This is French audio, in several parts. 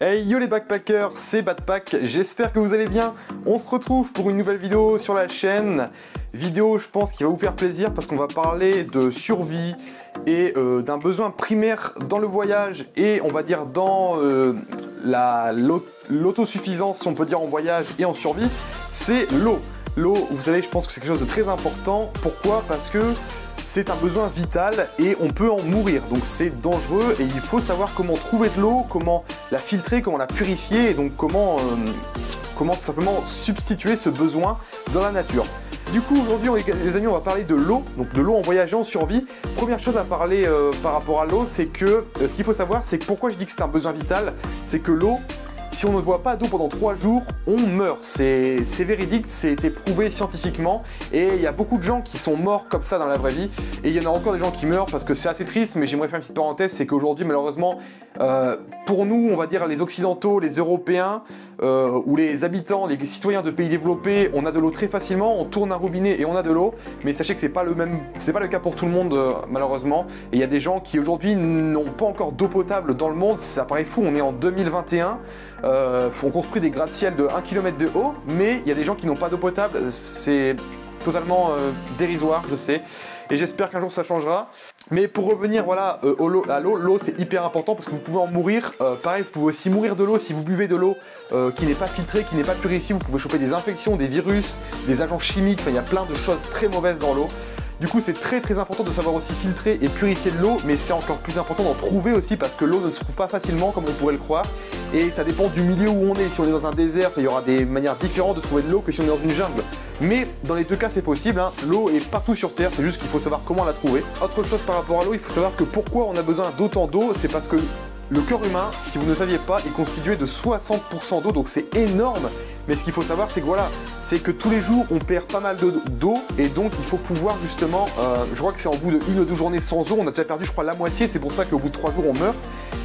Hey yo les backpackers, c'est Badpack, j'espère que vous allez bien. On se retrouve pour une nouvelle vidéo sur la chaîne. Vidéo je pense qui va vous faire plaisir parce qu'on va parler de survie et d'un besoin primaire dans le voyage et on va dire dans l'autosuffisance si on peut dire en voyage et en survie, c'est l'eau. L'eau, vous savez, je pense que c'est quelque chose de très important. Pourquoi? Parce que c'est un besoin vital et on peut en mourir, donc c'est dangereux et il faut savoir comment trouver de l'eau, comment la filtrer, comment la purifier et donc comment tout simplement substituer ce besoin dans la nature. Du coup aujourd'hui les amis on va parler de l'eau, donc de l'eau en voyageant en survie. Première chose à parler par rapport à l'eau, c'est que ce qu'il faut savoir c'est que pourquoi je dis que c'est un besoin vital, c'est que l'eau, si on ne boit pas d'eau pendant 3 jours, on meurt. C'est véridique, c'est été prouvé scientifiquement. Et il y a beaucoup de gens qui sont morts comme ça dans la vraie vie. Et il y en a encore des gens qui meurent parce que c'est assez triste, mais j'aimerais faire une petite parenthèse, c'est qu'aujourd'hui malheureusement, pour nous, on va dire les Occidentaux, les Européens, ou les habitants, les citoyens de pays développés, on a de l'eau très facilement, on tourne un robinet et on a de l'eau. Mais sachez que c'est pas le cas pour tout le monde malheureusement. Et il y a des gens qui aujourd'hui n'ont pas encore d'eau potable dans le monde. Ça paraît fou, on est en 2021. On construit des gratte-ciel de 1 km de haut, mais il y a des gens qui n'ont pas d'eau potable, c'est totalement dérisoire, je sais, et j'espère qu'un jour ça changera. Mais pour revenir voilà, à l'eau c'est hyper important parce que vous pouvez en mourir, pareil vous pouvez aussi mourir de l'eau si vous buvez de l'eau qui n'est pas filtrée, qui n'est pas purifiée, vous pouvez choper des infections, des virus, des agents chimiques, enfin il y a plein de choses très mauvaises dans l'eau. Du coup c'est très important de savoir aussi filtrer et purifier de l'eau, mais c'est encore plus important d'en trouver aussi parce que l'eau ne se trouve pas facilement comme on pourrait le croire. Et ça dépend du milieu où on est. Si on est dans un désert, il y aura des manières différentes de trouver de l'eau que si on est dans une jungle. Mais dans les deux cas c'est possible, hein. L'eau est partout sur Terre, c'est juste qu'il faut savoir comment la trouver. Autre chose par rapport à l'eau, il faut savoir que pourquoi on a besoin d'autant d'eau, c'est parce que le corps humain, si vous ne saviez pas, est constitué de 60% d'eau, donc c'est énorme. Mais ce qu'il faut savoir, c'est que voilà, c'est que tous les jours, on perd pas mal d'eau, et donc il faut pouvoir justement, je crois que c'est en bout de 1 ou 2 journées sans eau, on a déjà perdu, je crois, la moitié. C'est pour ça qu'au bout de 3 jours, on meurt.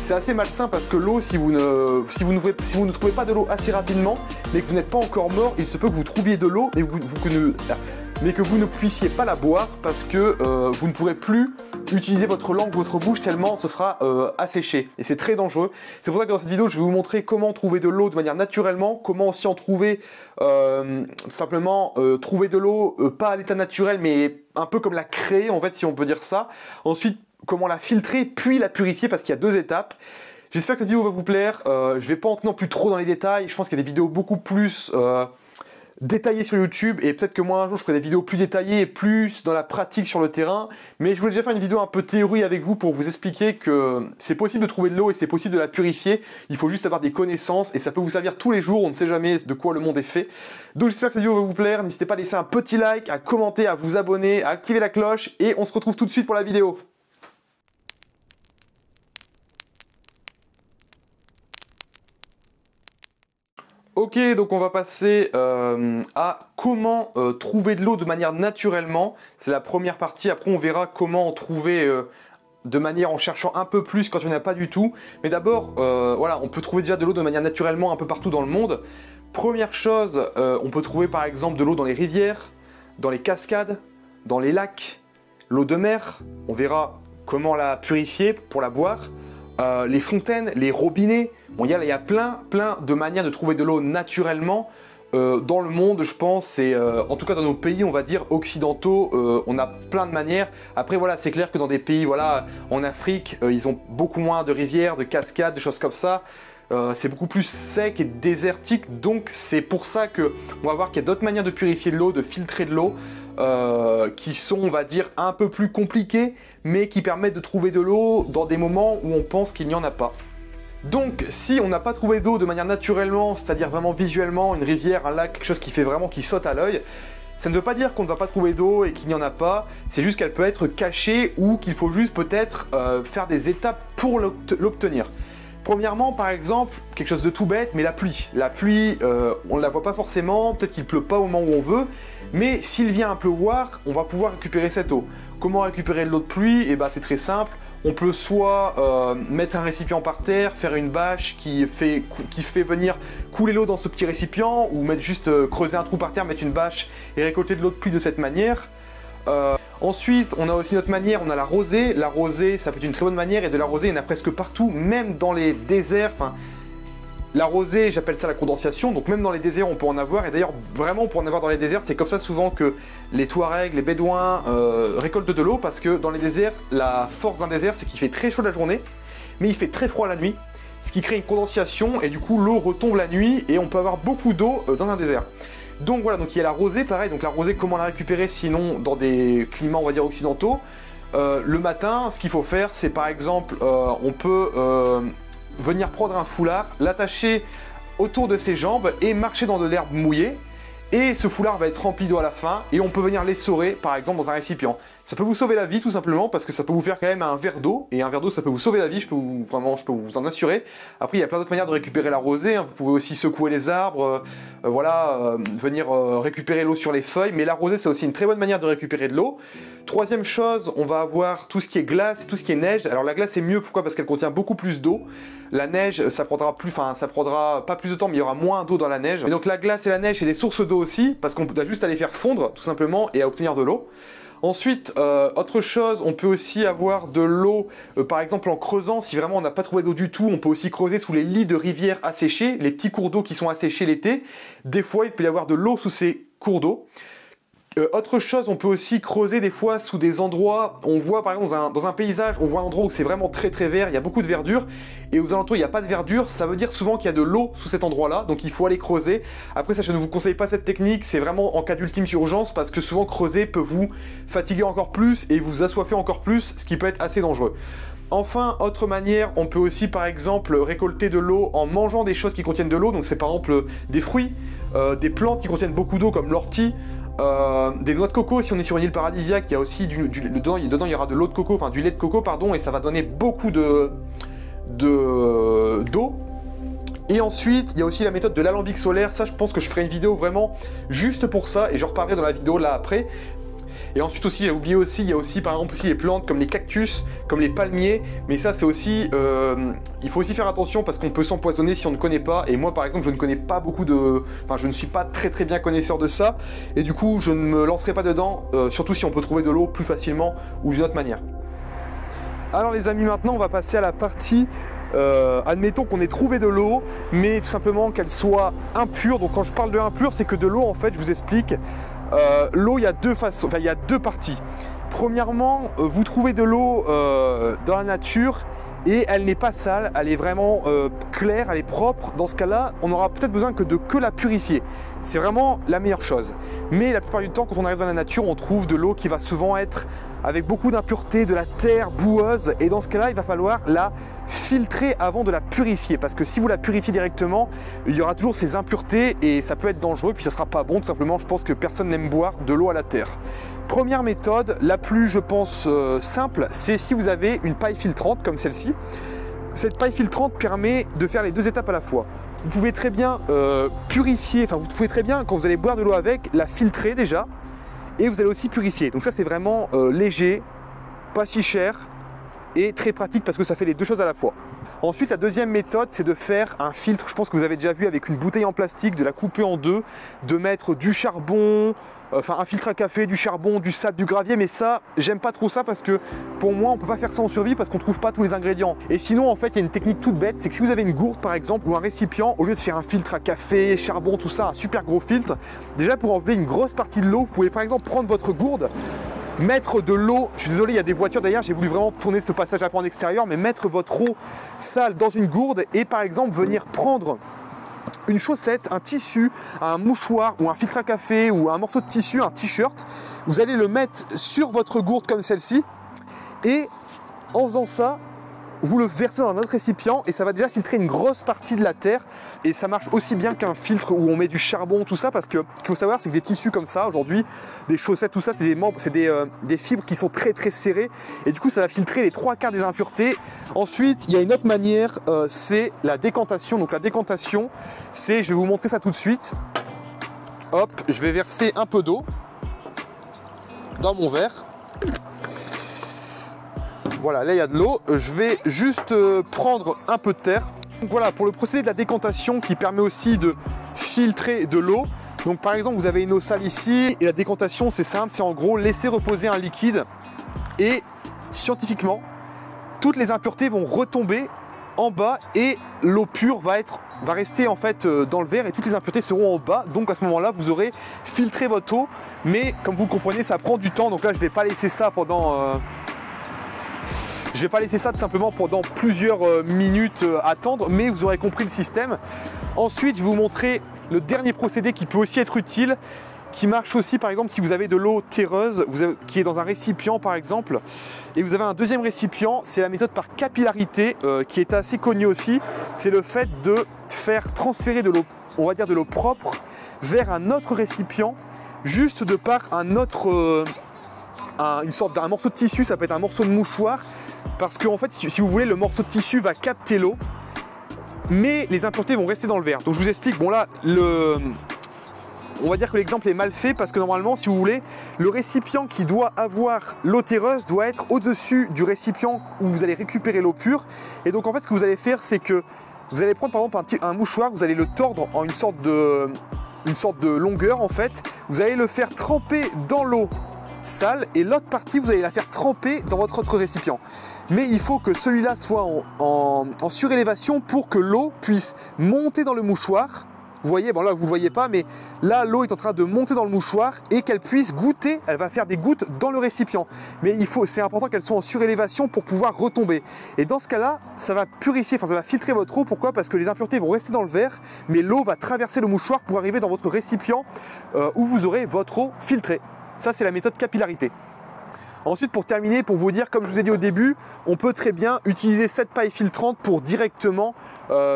C'est assez malsain parce que l'eau, si vous ne trouvez pas de l'eau assez rapidement, mais que vous n'êtes pas encore mort, il se peut que vous trouviez de l'eau, mais que vous ne puissiez pas la boire parce que vous ne pourrez plus utiliser votre langue, votre bouche tellement ce sera asséché et c'est très dangereux. C'est pour ça que dans cette vidéo je vais vous montrer comment trouver de l'eau de manière naturellement, comment aussi en trouver simplement trouver de l'eau pas à l'état naturel mais un peu comme la créer en fait si on peut dire ça. Ensuite comment la filtrer puis la purifier parce qu'il y a 2 étapes. J'espère que cette vidéo va vous plaire, je vais pas entrer non plus trop dans les détails, je pense qu'il y a des vidéos beaucoup plus détaillé sur YouTube et peut-être que moi un jour je ferai des vidéos plus détaillées et plus dans la pratique sur le terrain, mais je voulais déjà faire une vidéo un peu théorie avec vous pour vous expliquer que c'est possible de trouver de l'eau et c'est possible de la purifier, il faut juste avoir des connaissances et ça peut vous servir tous les jours, on ne sait jamais de quoi le monde est fait. Donc j'espère que cette vidéo va vous plaire, n'hésitez pas à laisser un petit like, à commenter, à vous abonner, à activer la cloche et on se retrouve tout de suite pour la vidéo. Ok, donc on va passer à comment trouver de l'eau de manière naturellement. C'est la première partie, après on verra comment en trouver de manière en cherchant un peu plus quand il n'y en a pas du tout. Mais d'abord, voilà, on peut trouver déjà de l'eau de manière naturellement un peu partout dans le monde. Première chose, on peut trouver par exemple de l'eau dans les rivières, dans les cascades, dans les lacs, l'eau de mer. On verra comment la purifier pour la boire. Les fontaines, les robinets, bon, il y a plein de manières de trouver de l'eau naturellement dans le monde, je pense, et en tout cas dans nos pays, on va dire, occidentaux, on a plein de manières. Après, voilà, c'est clair que dans des pays, voilà, en Afrique, ils ont beaucoup moins de rivières, de cascades, de choses comme ça. C'est beaucoup plus sec et désertique, donc c'est pour ça que on va voir qu'il y a d'autres manières de purifier de l'eau, de filtrer de l'eau, qui sont, on va dire, un peu plus compliquées, mais qui permettent de trouver de l'eau dans des moments où on pense qu'il n'y en a pas. Donc, si on n'a pas trouvé d'eau de manière naturellement, c'est-à-dire vraiment visuellement, une rivière, un lac, quelque chose qui fait vraiment qui saute à l'œil, ça ne veut pas dire qu'on ne va pas trouver d'eau et qu'il n'y en a pas, c'est juste qu'elle peut être cachée ou qu'il faut juste peut-être faire des étapes pour l'obtenir. Premièrement, par exemple, quelque chose de tout bête, mais la pluie. La pluie, on ne la voit pas forcément, peut-être qu'il ne pleut pas au moment où on veut, mais s'il vient à pleuvoir, on va pouvoir récupérer cette eau. Comment récupérer de l'eau de pluie? Eh ben, c'est très simple. On peut soit mettre un récipient par terre, faire une bâche qui fait venir couler l'eau dans ce petit récipient, ou mettre juste creuser un trou par terre, mettre une bâche et récolter de l'eau de pluie de cette manière. Ensuite, on a aussi notre manière, on a la rosée. La rosée, ça peut être une très bonne manière, et de la rosée, il y en a presque partout, même dans les déserts. Enfin, La rosée, j'appelle ça la condensation, donc même dans les déserts on peut en avoir, et d'ailleurs vraiment on peut en avoir dans les déserts, c'est comme ça souvent que les Touaregs, les Bédouins récoltent de l'eau, parce que dans les déserts, la force d'un désert c'est qu'il fait très chaud la journée, mais il fait très froid la nuit, ce qui crée une condensation, et du coup l'eau retombe la nuit, et on peut avoir beaucoup d'eau dans un désert. Donc voilà, donc il y a la rosée, pareil, donc la rosée comment la récupérer sinon dans des climats on va dire occidentaux. Le matin, ce qu'il faut faire c'est par exemple, on peut... venir prendre un foulard, l'attacher autour de ses jambes et marcher dans de l'herbe mouillée. Et ce foulard va être rempli d'eau à la fin et on peut venir l'essorer par exemple dans un récipient. Ça peut vous sauver la vie tout simplement parce que ça peut vous faire quand même un verre d'eau. Et un verre d'eau ça peut vous sauver la vie, je peux vous en assurer. Après il y a plein d'autres manières de récupérer la rosée, hein. Vous pouvez aussi secouer les arbres, venir récupérer l'eau sur les feuilles. Mais la rosée c'est aussi une très bonne manière de récupérer de l'eau. Troisième chose, on va avoir tout ce qui est glace, tout ce qui est neige. Alors la glace c'est mieux, pourquoi? Parce qu'elle contient beaucoup plus d'eau. La neige ça prendra pas plus de temps mais il y aura moins d'eau dans la neige. Et donc la glace et la neige c'est des sources d'eau aussi, parce qu'on a juste à les faire fondre tout simplement et à obtenir de l'eau. Ensuite, autre chose, on peut aussi avoir de l'eau, par exemple en creusant, si vraiment on n'a pas trouvé d'eau du tout, on peut aussi creuser sous les lits de rivières asséchés, les petits cours d'eau qui sont asséchés l'été. Des fois, il peut y avoir de l'eau sous ces cours d'eau. Autre chose, on peut aussi creuser des fois sous des endroits, on voit par exemple dans un paysage, on voit un endroit où c'est vraiment très très vert, il y a beaucoup de verdure, et aux alentours il n'y a pas de verdure, ça veut dire souvent qu'il y a de l'eau sous cet endroit-là, donc il faut aller creuser. Après ça, je ne vous conseille pas cette technique, c'est vraiment en cas d'ultime urgence, parce que souvent creuser peut vous fatiguer encore plus et vous assoiffer encore plus, ce qui peut être assez dangereux. Enfin, autre manière, on peut aussi par exemple récolter de l'eau en mangeant des choses qui contiennent de l'eau, donc c'est par exemple des fruits, des plantes qui contiennent beaucoup d'eau comme l'ortie, des noix de coco. Si on est sur une île paradisiaque, il y a aussi dedans il y aura de l'eau de coco, enfin du lait de coco pardon, et ça va donner beaucoup d'eau. Et ensuite il y a aussi la méthode de l'alambic solaire. Ça je pense que je ferai une vidéo vraiment juste pour ça et je reparlerai dans la vidéo là après. Et ensuite aussi, j'ai oublié aussi, il y a aussi par exemple aussi les plantes comme les cactus, comme les palmiers, mais ça c'est aussi, il faut aussi faire attention parce qu'on peut s'empoisonner si on ne connaît pas, et moi par exemple je ne connais pas beaucoup de, enfin je ne suis pas très très bien connaisseur de ça, et du coup je ne me lancerai pas dedans, surtout si on peut trouver de l'eau plus facilement ou d'une autre manière. Alors les amis, maintenant on va passer à la partie, admettons qu'on ait trouvé de l'eau, mais tout simplement qu'elle soit impure. Donc quand je parle de impure, c'est que de l'eau en fait, je vous explique, l'eau il y a deux façons, enfin il y a deux parties. Premièrement, vous trouvez de l'eau dans la nature et elle n'est pas sale, elle est vraiment claire, elle est propre. Dans ce cas-là, on aura peut-être besoin que la purifier. C'est vraiment la meilleure chose. Mais la plupart du temps, quand on arrive dans la nature, on trouve de l'eau qui va souvent être avec beaucoup d'impuretés, de la terre boueuse, et dans ce cas-là, il va falloir la filtrer avant de la purifier, parce que si vous la purifiez directement, il y aura toujours ces impuretés et ça peut être dangereux, puis ça sera pas bon. Tout simplement, je pense que personne n'aime boire de l'eau à la terre. Première méthode, la plus, je pense, simple, c'est si vous avez une paille filtrante comme celle-ci. Cette paille filtrante permet de faire les deux étapes à la fois. Vous pouvez très bien purifier, enfin vous pouvez très bien, quand vous allez boire de l'eau avec, la filtrer déjà, et vous allez aussi purifier. Donc ça c'est vraiment léger, pas si cher et très pratique parce que ça fait les deux choses à la fois. Ensuite la deuxième méthode c'est de faire un filtre, je pense que vous avez déjà vu, avec une bouteille en plastique, de la couper en deux, de mettre du charbon, enfin un filtre à café, du charbon, du sable, du gravier, mais ça j'aime pas trop ça parce que pour moi on peut pas faire ça en survie parce qu'on trouve pas tous les ingrédients. Et sinon en fait il y a une technique toute bête, c'est que si vous avez une gourde par exemple ou un récipient, au lieu de faire un filtre à café, charbon, tout ça, un super gros filtre, déjà pour enlever une grosse partie de l'eau, vous pouvez par exemple prendre votre gourde, mettre de l'eau, je suis désolé il y a des voitures d'ailleurs, j'ai voulu vraiment tourner ce passage un peu en extérieur, mais mettre votre eau sale dans une gourde et par exemple venir prendre une chaussette, un tissu, un mouchoir ou un filtre à café ou un morceau de tissu, un t-shirt, vous allez le mettre sur votre gourde comme celle-ci et en faisant ça, vous le versez dans un autre récipient et ça va déjà filtrer une grosse partie de la terre et ça marche aussi bien qu'un filtre où on met du charbon, tout ça, parce que ce qu'il faut savoir c'est que des tissus comme ça aujourd'hui, des chaussettes, tout ça, c'est des membres, c'est des fibres qui sont très très serrées et du coup ça va filtrer les 3/4 des impuretés. Ensuite il y a une autre manière, c'est la décantation. Donc la décantation c'est, je vais vous montrer ça tout de suite, hop, je vais verser un peu d'eau dans mon verre. Voilà, là il y a de l'eau, je vais juste prendre un peu de terre. Donc voilà, pour le procédé de la décantation qui permet aussi de filtrer de l'eau. Donc par exemple, vous avez une eau sale ici, et la décantation c'est simple, c'est en gros laisser reposer un liquide. Et scientifiquement, toutes les impuretés vont retomber en bas et l'eau pure va rester en fait dans le verre et toutes les impuretés seront en bas. Donc à ce moment-là, vous aurez filtré votre eau. Mais comme vous le comprenez, ça prend du temps. Donc là, je ne vais pas laisser ça pendant... Je vais pas laisser ça tout simplement pendant plusieurs minutes attendre, mais vous aurez compris le système. Ensuite, je vais vous montrer le dernier procédé qui peut aussi être utile, qui marche aussi par exemple si vous avez de l'eau terreuse, qui est dans un récipient par exemple, et vous avez un deuxième récipient, c'est la méthode par capillarité qui est assez connue aussi. C'est le fait de faire transférer de l'eau, on va dire de l'eau propre, vers un autre récipient, juste de par un autre, une sorte d'un morceau de tissu, ça peut être un morceau de mouchoir. Parce que en fait, si vous voulez, le morceau de tissu va capter l'eau, mais les impuretés vont rester dans le verre. Donc je vous explique, bon là, on va dire que l'exemple est mal fait parce que normalement, si vous voulez, le récipient qui doit avoir l'eau terreuse doit être au-dessus du récipient où vous allez récupérer l'eau pure. Et donc en fait, ce que vous allez faire, c'est que vous allez prendre par exemple un mouchoir, vous allez le tordre en une sorte de longueur en fait. Vous allez le faire tremper dans l'eau sale et l'autre partie vous allez la faire tremper dans votre autre récipient, mais il faut que celui-là soit en surélévation pour que l'eau puisse monter dans le mouchoir. Vous voyez, bon là vous ne voyez pas, mais là l'eau est en train de monter dans le mouchoir et qu'elle puisse goûter, elle va faire des gouttes dans le récipient, mais c'est important qu'elle soit en surélévation pour pouvoir retomber. Et dans ce cas-là, ça va purifier, ça va filtrer votre eau. Pourquoi? Parce que les impuretés vont rester dans le verre, mais l'eau va traverser le mouchoir pour arriver dans votre récipient où vous aurez votre eau filtrée. Ça, c'est la méthode capillarité. Ensuite, pour terminer, pour vous dire, comme je vous ai dit au début, on peut très bien utiliser cette paille filtrante pour directement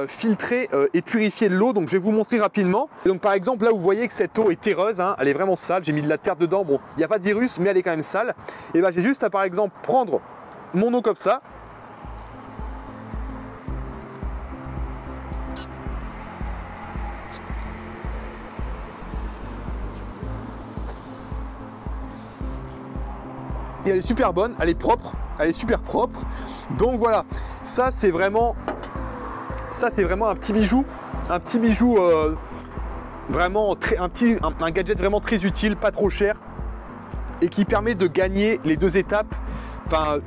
filtrer et purifier de l'eau. Donc, je vais vous montrer rapidement. Et donc, par exemple, là, vous voyez que cette eau est terreuse, hein, elle est vraiment sale. J'ai mis de la terre dedans. Bon, il n'y a pas de virus, mais elle est quand même sale. Et bien, j'ai juste à, par exemple, prendre mon eau comme ça. Et elle est super bonne, elle est propre, elle est super propre. Donc voilà, ça c'est vraiment un petit bijou, vraiment un gadget vraiment très utile, pas trop cher et qui permet de gagner les deux étapes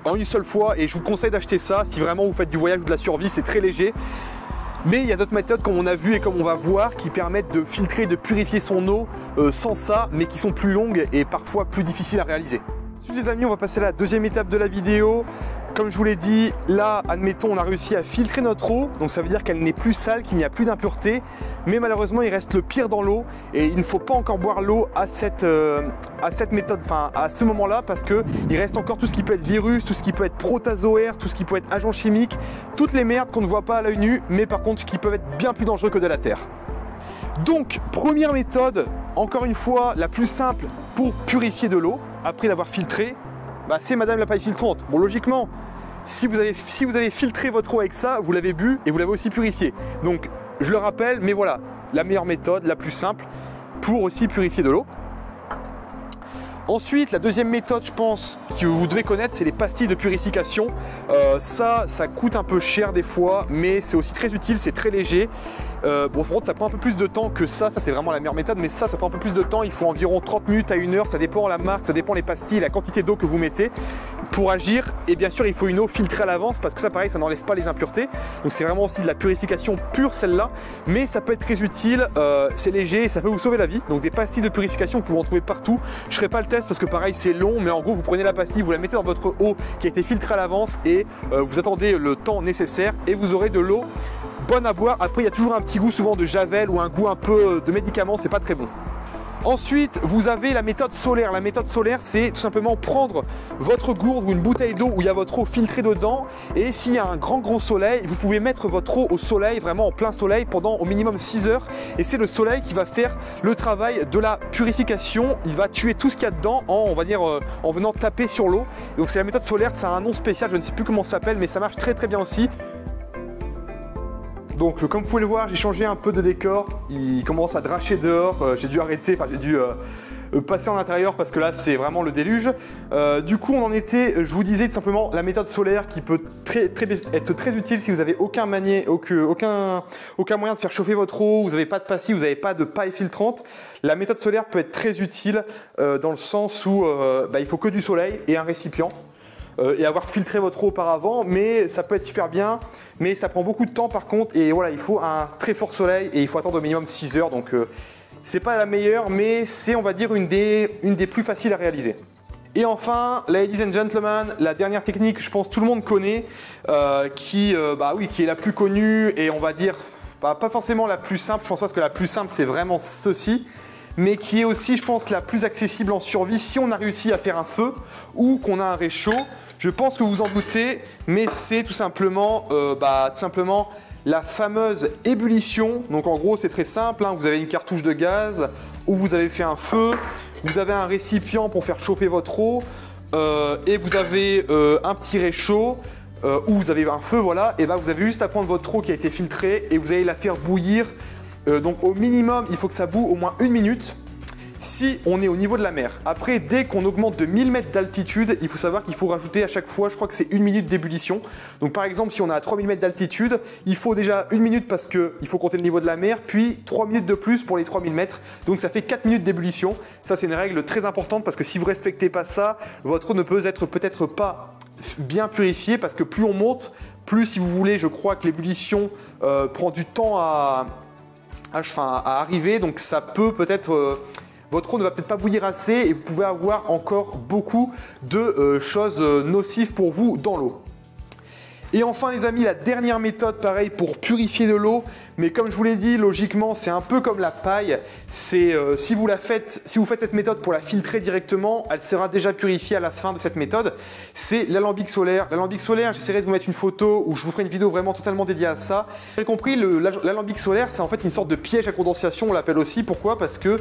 en une seule fois. Et je vous conseille d'acheter ça si vraiment vous faites du voyage ou de la survie, c'est très léger. Mais il y a d'autres méthodes comme on a vu et comme on va voir qui permettent de filtrer, de purifier son eau sans ça, mais qui sont plus longues et parfois plus difficiles à réaliser. Les amis, on va passer à la deuxième étape de la vidéo. Comme je vous l'ai dit, là, admettons, on a réussi à filtrer notre eau. Donc ça veut dire qu'elle n'est plus sale, qu'il n'y a plus d'impureté. Mais malheureusement, il reste le pire dans l'eau. Et il ne faut pas encore boire l'eau à cette méthode, à ce moment-là, parce qu'il reste encore tout ce qui peut être virus, tout ce qui peut être protozoaire, tout ce qui peut être agent chimique, toutes les merdes qu'on ne voit pas à l'œil nu, mais par contre qui peuvent être bien plus dangereux que de la terre. Donc, première méthode, encore une fois, la plus simple pour purifier de l'eau, après l'avoir filtrée, c'est madame la paille filtrante. Bon, logiquement, si vous avez filtré votre eau avec ça, vous l'avez bu et vous l'avez aussi purifié. Donc, je le rappelle, mais voilà, la meilleure méthode, la plus simple, pour aussi purifier de l'eau. Ensuite, la deuxième méthode, je pense, que vous devez connaître, c'est les pastilles de purification. Ça coûte un peu cher des fois, mais c'est aussi très utile, c'est très léger. Bon, par contre, ça prend un peu plus de temps que ça c'est vraiment la meilleure méthode, mais ça prend un peu plus de temps. Il faut environ 30 minutes à 1 heure, ça dépend la marque, ça dépend les pastilles, la quantité d'eau que vous mettez pour agir. Et bien sûr, il faut une eau filtrée à l'avance parce que ça, pareil, ça n'enlève pas les impuretés. Donc, c'est vraiment aussi de la purification pure, celle-là. Mais ça peut être très utile, c'est léger et ça peut vous sauver la vie. Donc, des pastilles de purification, vous pouvez en trouver partout. Je ne ferai pas le test parce que pareil, c'est long, mais en gros, vous prenez la pastille, vous la mettez dans votre eau qui a été filtrée à l'avance et vous attendez le temps nécessaire et vous aurez de l'eau bonne à boire. Après, il y a toujours un petit goût souvent de javel ou un goût un peu de médicament, c'est pas très bon. Ensuite, vous avez la méthode solaire. La méthode solaire, c'est tout simplement prendre votre gourde ou une bouteille d'eau où il y a votre eau filtrée dedans. Et s'il y a un grand soleil, vous pouvez mettre votre eau au soleil, vraiment en plein soleil, pendant au minimum 6 heures. Et c'est le soleil qui va faire le travail de la purification. Il va tuer tout ce qu'il y a dedans en venant taper sur l'eau. Donc c'est la méthode solaire, ça a un nom spécial, je ne sais plus comment ça s'appelle, mais ça marche très bien aussi. Donc comme vous pouvez le voir, j'ai changé un peu de décor, il commence à dracher dehors, j'ai dû arrêter, j'ai dû passer en intérieur parce que là c'est vraiment le déluge. Du coup on en était, je vous disais tout simplement la méthode solaire qui peut être très utile si vous n'avez aucun moyen de faire chauffer votre eau, vous n'avez pas de pastille, vous n'avez pas de paille filtrante. La méthode solaire peut être très utile dans le sens où il faut que du soleil et un récipient. et avoir filtré votre eau auparavant, mais ça peut être super bien, mais ça prend beaucoup de temps par contre, et voilà, il faut un très fort soleil et il faut attendre au minimum 6 heures, donc c'est pas la meilleure, mais c'est on va dire une des plus faciles à réaliser. Et enfin, ladies and gentlemen, la dernière technique, je pense tout le monde connaît, qui est la plus connue et on va dire, pas forcément la plus simple, je pense parce que la plus simple c'est vraiment ceci, mais qui est aussi, je pense, la plus accessible en survie si on a réussi à faire un feu ou qu'on a un réchaud. Je pense que vous en doutez, mais c'est tout simplement la fameuse ébullition. Donc en gros, c'est très simple, hein. Vous avez une cartouche de gaz où vous avez fait un feu, vous avez un récipient pour faire chauffer votre eau et vous avez un petit réchaud où vous avez un feu, voilà. Et ben vous avez juste à prendre votre eau qui a été filtrée et vous allez la faire bouillir. Donc au minimum, il faut que ça boue au moins 1 minute. Si on est au niveau de la mer. Après, dès qu'on augmente de 1000 mètres d'altitude, il faut savoir qu'il faut rajouter à chaque fois, je crois que c'est 1 minute d'ébullition. Donc par exemple, si on est à 3000 mètres d'altitude, il faut déjà 1 minute parce qu'il faut compter le niveau de la mer, puis 3 minutes de plus pour les 3000 mètres. Donc ça fait 4 minutes d'ébullition. Ça, c'est une règle très importante parce que si vous ne respectez pas ça, votre eau ne peut être peut-être pas bien purifiée parce que plus on monte, plus si vous voulez, je crois que l'ébullition prend du temps à arriver. Donc ça peut-être... votre eau ne va peut-être pas bouillir assez et vous pouvez avoir encore beaucoup de choses nocives pour vous dans l'eau. Et enfin les amis, la dernière méthode, pareil, pour purifier de l'eau, mais comme je vous l'ai dit, logiquement, c'est un peu comme la paille. C'est si vous faites cette méthode pour la filtrer directement, elle sera déjà purifiée à la fin de cette méthode. C'est l'alambic solaire. L'alambic solaire, j'essaierai de vous mettre une photo où je vous ferai une vidéo vraiment totalement dédiée à ça. Vous avez compris, l'alambic solaire, c'est en fait une sorte de piège à condensation, on l'appelle aussi. Pourquoi? Parce que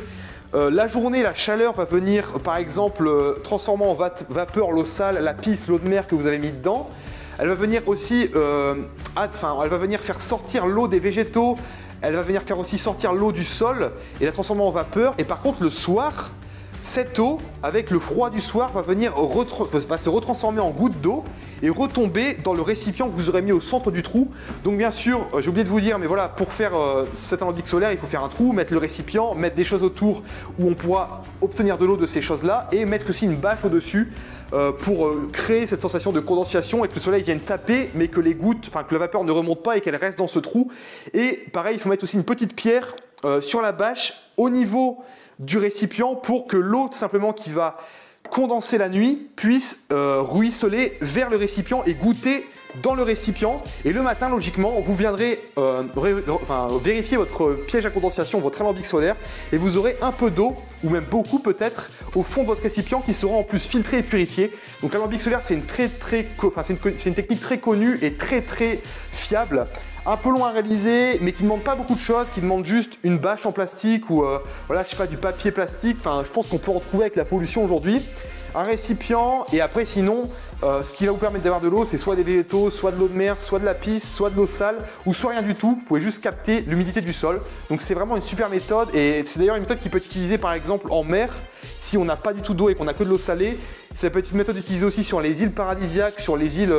la journée, la chaleur va venir, par exemple, transformer en vapeur l'eau sale, la pisse, l'eau de mer que vous avez mis dedans. Elle va venir aussi, elle va venir faire sortir l'eau des végétaux. Elle va venir faire aussi sortir l'eau du sol et la transformer en vapeur. Et par contre, le soir, cette eau, avec le froid du soir, va se retransformer en gouttes d'eau et retomber dans le récipient que vous aurez mis au centre du trou. Donc bien sûr, j'ai oublié de vous dire, mais voilà, pour faire cet alambic solaire, il faut faire un trou, mettre le récipient, mettre des choses autour où on pourra obtenir de l'eau de ces choses-là et mettre aussi une bâche au-dessus pour créer cette sensation de condensation et que le soleil vienne taper, mais que les gouttes, que la vapeur ne remonte pas et qu'elle reste dans ce trou. Et pareil, il faut mettre aussi une petite pierre sur la bâche au niveau du récipient pour que l'eau tout simplement qui va condenser la nuit puisse ruisseler vers le récipient et goûter dans le récipient. Et le matin, logiquement, vous viendrez vérifier votre piège à condensation, votre alambic solaire, et vous aurez un peu d'eau, ou même beaucoup peut-être, au fond de votre récipient qui sera en plus filtré et purifié. Donc l'alambic solaire, c'est une technique très connue et très fiable. Un peu long à réaliser, mais qui ne demande pas beaucoup de choses, qui demande juste une bâche en plastique ou du papier plastique. Je pense qu'on peut en trouver avec la pollution aujourd'hui. Un récipient et après sinon, ce qui va vous permettre d'avoir de l'eau, c'est soit des végétaux, soit de l'eau de mer, soit de la pisse, soit de l'eau sale ou soit rien du tout. Vous pouvez juste capter l'humidité du sol. Donc c'est vraiment une super méthode et c'est d'ailleurs une méthode qui peut être utilisée par exemple en mer si on n'a pas du tout d'eau et qu'on n'a que de l'eau salée. Ça peut être une méthode utilisée aussi sur les îles paradisiaques, sur les îles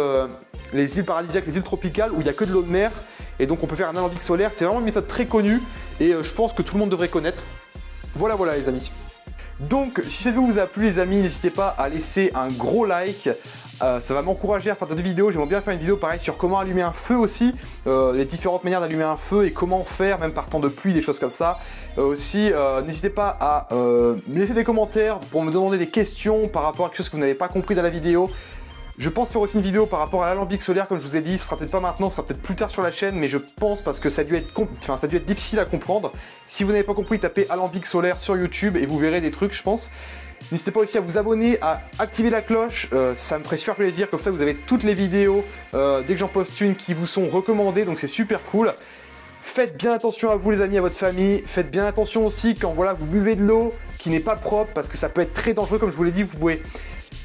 tropicales où il n'y a que de l'eau de mer. Et donc on peut faire un alambic solaire. C'est vraiment une méthode très connue et je pense que tout le monde devrait connaître. Voilà les amis. Donc si cette vidéo vous a plu les amis, n'hésitez pas à laisser un gros like. Ça va m'encourager à faire d'autres vidéos. J'aimerais bien faire une vidéo pareil sur comment allumer un feu aussi, les différentes manières d'allumer un feu et comment faire même par temps de pluie, des choses comme ça. Aussi n'hésitez pas à me laisser des commentaires pour me demander des questions par rapport à quelque chose que vous n'avez pas compris dans la vidéo. Je pense faire aussi une vidéo par rapport à l'alambic solaire, comme je vous ai dit, ce sera peut-être pas maintenant, ce sera peut-être plus tard sur la chaîne, mais je pense parce que ça a dû être difficile à comprendre. Si vous n'avez pas compris, tapez alambic solaire sur YouTube et vous verrez des trucs, je pense. N'hésitez pas aussi à vous abonner, à activer la cloche, ça me ferait super plaisir, comme ça vous avez toutes les vidéos dès que j'en poste une qui vous sont recommandées, donc c'est super cool. Faites bien attention à vous les amis, à votre famille, faites bien attention aussi quand vous buvez de l'eau qui n'est pas propre, parce que ça peut être très dangereux, comme je vous l'ai dit,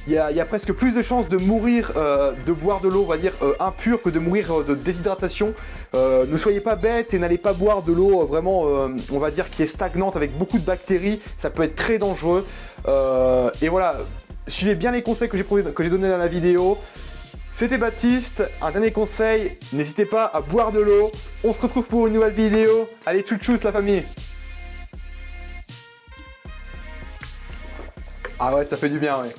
il y a presque plus de chances de mourir de boire de l'eau, on va dire, impure que de mourir de déshydratation. Ne soyez pas bêtes et n'allez pas boire de l'eau vraiment, on va dire, qui est stagnante avec beaucoup de bactéries. Ça peut être très dangereux. Et voilà, suivez bien les conseils que j'ai donnés dans la vidéo. C'était Baptiste, un dernier conseil, n'hésitez pas à boire de l'eau. On se retrouve pour une nouvelle vidéo. Allez, tchou la famille. Ah ouais, ça fait du bien, ouais.